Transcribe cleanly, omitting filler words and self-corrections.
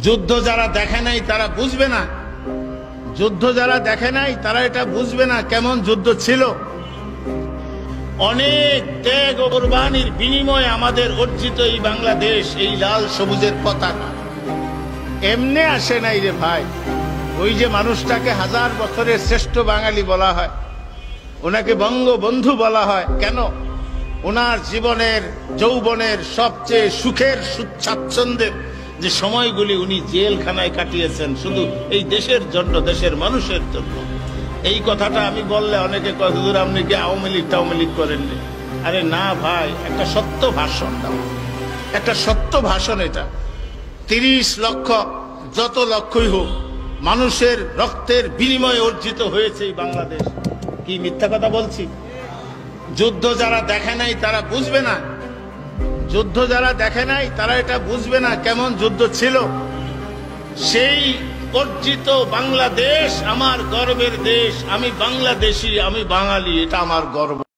যুদ্ধ যারা দেখে নাই তারা বুঝবে না, যুদ্ধ যারা দেখে নাই তারা এটা বুঝবে না কেমন যুদ্ধ ছিল। অনেক ত্যাগ ও কুরবানির বিনিময়ে আমাদের অর্জিত এই বাংলাদেশ, এই লাল সবুজের পতাকা এমনি আসে নাই রে ভাই। ওই যে মানুষটাকে হাজার বছরের শ্রেষ্ঠ বাঙালি বলা হয়, ওনাকে বঙ্গবন্ধু বলা হয় কেন? ওনার জীবনের যৌবনের সবচেয়ে সুখের স্বাচ্ছন্দ্যের যে সময়গুলি উনি জেলখানায় কাটিয়েছেন শুধু এই দেশের জন্য, দেশের মানুষের জন্য। এই কথাটা আমি বললে অনেকে কয় হুজুর আপনি কি আওয়ামী লীগ করেননি? আরে না ভাই, একটা সত্য ভাষণ, একটা সত্য ভাষণ। এটা 30 লক্ষ, যত লক্ষই হোক, মানুষের রক্তের বিনিময়ে অর্জিত হয়েছে এই বাংলাদেশ। কি মিথ্যা কথা বলছি? যুদ্ধ যারা দেখে নাই তারা বুঝবে না, যুদ্ধ যারা দেখে নাই তারা এটা বুঝবে না কেমন যুদ্ধ ছিল। সেই অর্জিত বাংলাদেশ আমার গর্বের দেশ। আমি বাংলাদেশী, আমি বাঙালি, এটা আমার গর্ব।